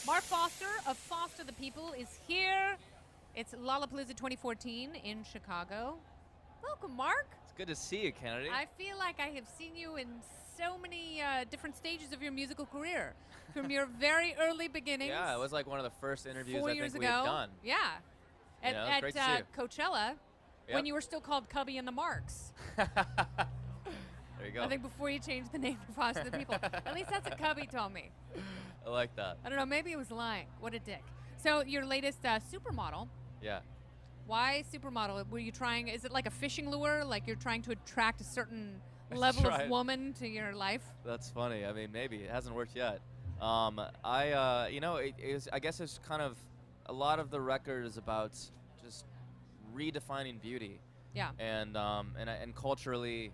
Mark Foster of Foster the People is here. It's Lollapalooza 2014 in Chicago. Welcome, Mark. It's good to see you, Kennedy. I feel like I have seen you in so many different stages of your musical career. From your very early beginnings. Yeah, it was like one of the first interviews 4 I years think ago. we had done. Yeah. You know, it's great to see you. Coachella, Yep. when you were still called Cubby and the Marks. There you go. I think before you changed the name to Foster the People. At least that's what Cubby told me. I like that. I don't know, maybe it was lying. What a dick. So your latest Supermodel. Yeah. Why Supermodel? Were you trying, is it like a fishing lure? Like you're trying to attract a certain level of woman to your life? That's funny. I mean, maybe. It hasn't worked yet. You know, it is, I guess it's kind of, a lot of the record is about just redefining beauty. Yeah. And culturally,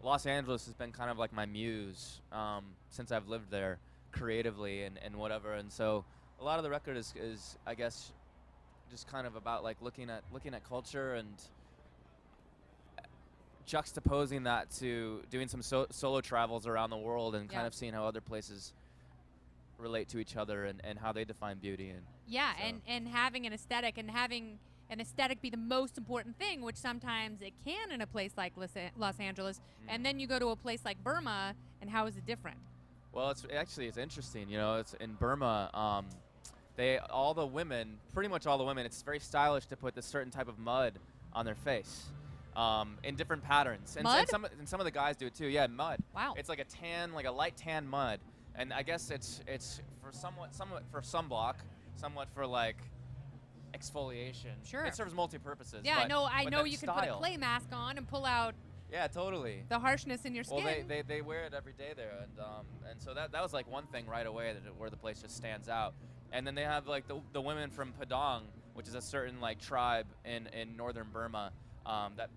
Los Angeles has been kind of like my muse since I've lived there creatively and whatever. And so a lot of the record is I guess just kind of about like looking at culture and juxtaposing that to doing some solo travels around the world and kind of seeing how other places relate to each other and how they define beauty. And yeah, so. and having an aesthetic and having an aesthetic be the most important thing, which sometimes it can in a place like Los Angeles, and then you go to a place like Burma, and how is it different? Well, it's interesting. You know, it's in Burma. All the women, pretty much all the women, it's very stylish to put this certain type of mud on their face, in different patterns. Mud? And some of the guys do it too. Yeah, mud. Wow. It's like a tan, like a light tan mud, and I guess it's for somewhat for sunblock, somewhat for like exfoliation. Sure. It serves multi-purposes. Yeah, but, I know that you can put a clay mask on and pull out Yeah, totally. the harshness in your skin. Well, they wear it every day there, and so that was like one thing right away where the place just stands out. And then they have like the women from Padang, which is a certain like tribe in northern Burma, that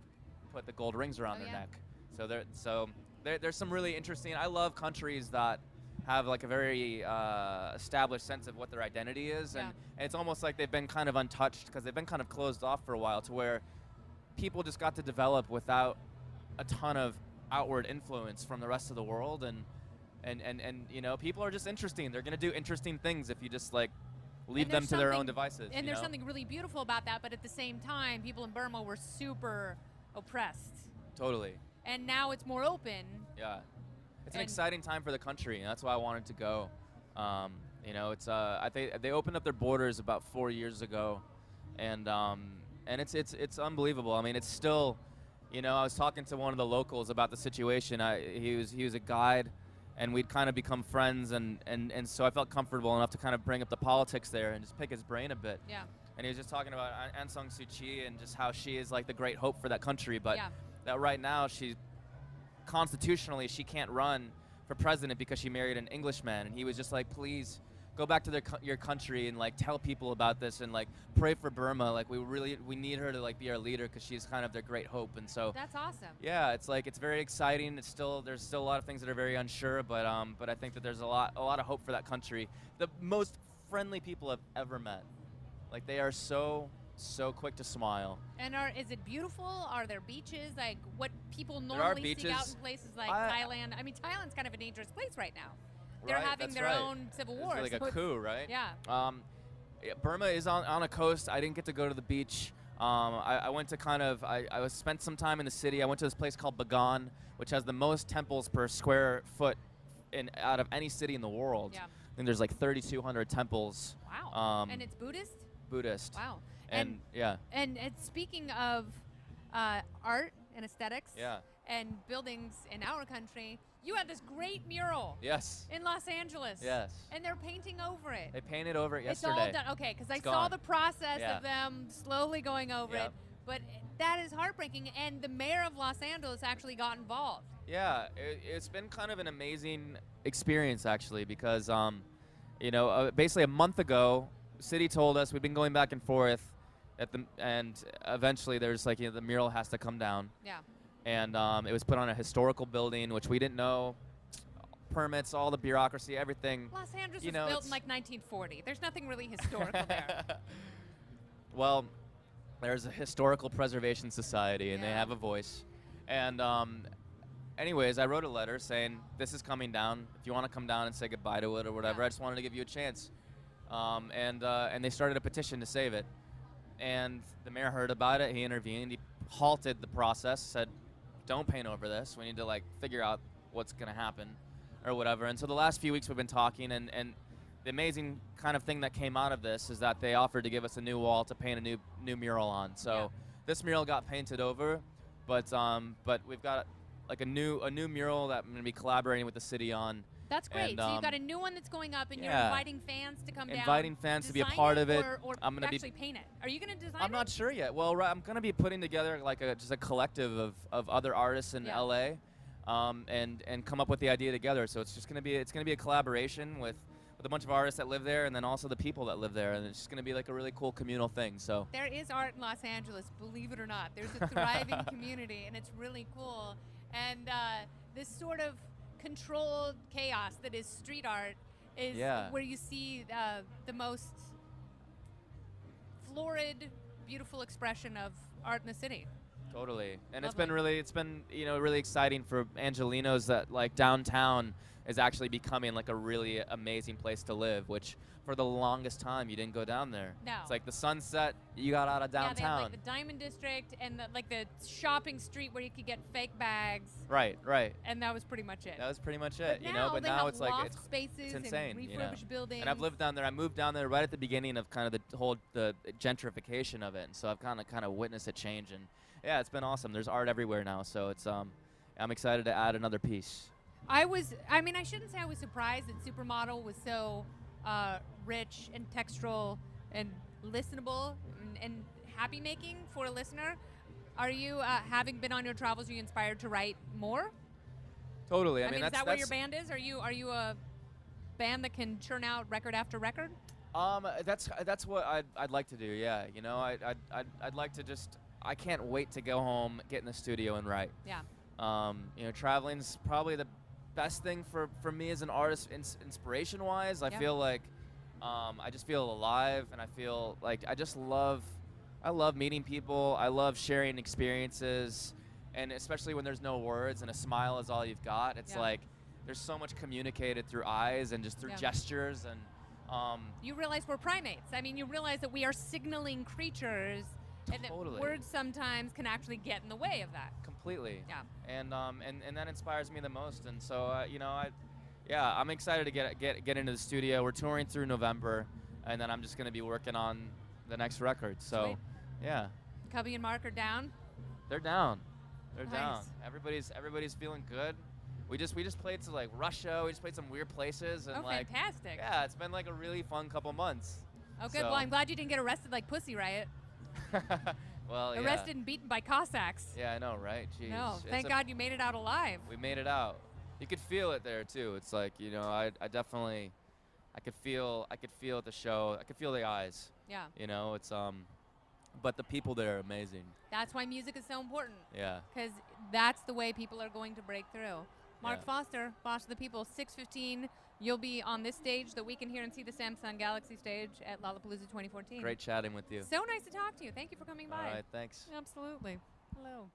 put the gold rings around their neck. So there's some really interesting. I love countries that have like a very established sense of what their identity is, and it's almost like they've been kind of untouched because they've been kind of closed off for a while, to where people just got to develop without a ton of outward influence from the rest of the world, and you know, people are just interesting. They're gonna do interesting things if you just like leave them to their own devices. And there's something really beautiful about that, but at the same time, people in Burma were super oppressed. Totally. And now it's more open. Yeah. It's an exciting time for the country, and that's why I wanted to go. You know, it's I think they opened up their borders about 4 years ago, and it's unbelievable. I mean, it's still, you know, I was talking to one of the locals about the situation. He was a guide, and we'd kind of become friends, and so I felt comfortable enough to kind of bring up the politics there and just pick his brain a bit. Yeah. And he was just talking about Aung San Suu Kyi and just how she is like the great hope for that country, but that right now constitutionally she can't run for president because she married an Englishman. And he was just like, please go back to your country and like tell people about this and like pray for Burma. Like we need her to like be our leader because she's kind of their great hope. And so that's awesome. Yeah, it's like it's very exciting. There's still a lot of things that are very unsure, but I think that there's a lot of hope for that country. The most friendly people I've ever met. Like they are so quick to smile. And is it beautiful? Are there beaches? Like what people normally seek out in places like Thailand? I mean, Thailand's kind of a dangerous place right now. They're having their own civil war. It's like a coup, right? Yeah. Burma is on a coast. I didn't get to go to the beach. I went to spent some time in the city. I went to this place called Bagan, which has the most temples per square foot out of any city in the world. Yeah. I think there's like 3,200 temples. Wow. And it's Buddhist? Buddhist. Wow. And yeah. And speaking of art and aesthetics Yeah. and buildings in our country, you had this great mural. Yes. In Los Angeles. Yes. And they're painting over it. They painted over it yesterday. It's all done. Okay, because I saw the process of them slowly going over it. But that is heartbreaking, and the mayor of Los Angeles actually got involved. Yeah, it's been kind of an amazing experience actually, because you know, basically a month ago, city told us we've been going back and forth and eventually there's like, you know, the mural has to come down. Yeah. And it was put on a historical building, which we didn't know. Permits, all the bureaucracy, everything. Los Angeles was built in like 1940. There's nothing really historical there. Well, there's a historical preservation society, and they have a voice. And anyways, I wrote a letter saying, this is coming down. If you want to come down and say goodbye to it or whatever, I just wanted to give you a chance. and they started a petition to save it. And the mayor heard about it. He intervened. He halted the process. Said, "Don't paint over this. We need to like figure out what's going to happen, or whatever." And so the last few weeks we've been talking, and the amazing kind of thing that came out of this is that they offered to give us a new wall to paint a new mural on. So this mural got painted over, but we've got like a new mural that I'm going to be collaborating with the city on. That's great. And, so you've got a new one that's going up, and you're yeah. inviting fans to come down. Inviting fans to be a design part of it. Or I'm gonna actually paint it. Are you going to design it? I'm not sure yet. Well, I'm going to be putting together like just a collective of other artists in LA, and come up with the idea together. So it's just going to be a collaboration with a bunch of artists that live there, and then also the people that live there, and it's just going to be like a really cool communal thing. So there is art in Los Angeles, believe it or not. There's a thriving community, and it's really cool. And this sort of controlled chaos that is street art is where you see the most florid, beautiful expression of art in the city. Totally. And Lovely. it's been really exciting for Angelinos that like downtown is actually becoming like a really amazing place to live, which for the longest time you didn't go down there. No. It's like the Sunset, you got out of downtown. Yeah, they have like the Diamond District and the shopping street where you could get fake bags. Right. And that was pretty much it. That was pretty much it, But now have it's like loft spaces it's insane, and refurbished buildings. And I've lived down there. I moved down there right at the beginning of kind of the gentrification of it, and so I've kind of witnessed it change, and yeah, it's been awesome. There's art everywhere now, so it's I'm excited to add another piece. I shouldn't say I was surprised that Supermodel was so rich and textural and listenable and happy making for a listener. Are you, having been on your travels, are you inspired to write more? Totally. I mean, that's is that what your band is? Are you a band that can churn out record after record? That's what I'd like to do. Yeah, I'd like to just. I can't wait to go home, get in the studio, and write. Yeah. Traveling's probably the best thing for me as an artist, inspiration-wise. I feel like I just feel alive, and I feel like I love meeting people. I love sharing experiences, and especially when there's no words and a smile is all you've got. It's like there's so much communicated through eyes and just through gestures, and you realize we're primates. I mean, you realize that we are signaling creatures. And that words sometimes can actually get in the way of that. Completely. Yeah. And that inspires me the most. And so I'm excited to get into the studio. We're touring through November, and then I'm just gonna be working on the next record. So, Sweet. Yeah. Cubby and Mark are down. They're down. They're Nice. down. Everybody's feeling good. We just played to like Russia. We just played some weird places, and fantastic. Yeah, it's been like a really fun couple months. Oh, good. Well, I'm glad you didn't get arrested like Pussy Riot. Well, arrested and beaten by Cossacks. Yeah, I know, right? Jeez. No, thank God you made it out alive. We made it out. You could feel it there too. It's like I could feel at the show. I could feel the eyes. Yeah. It's but the people there are amazing. That's why music is so important. Yeah. Because that's the way people are going to break through. Mark Yeah. Foster, Boss of the People, 6:15. You'll be on this stage that we can hear and see the Samsung Galaxy stage at Lollapalooza 2014. Great chatting with you. So nice to talk to you. Thank you for coming by. All right, thanks. Absolutely. Hello.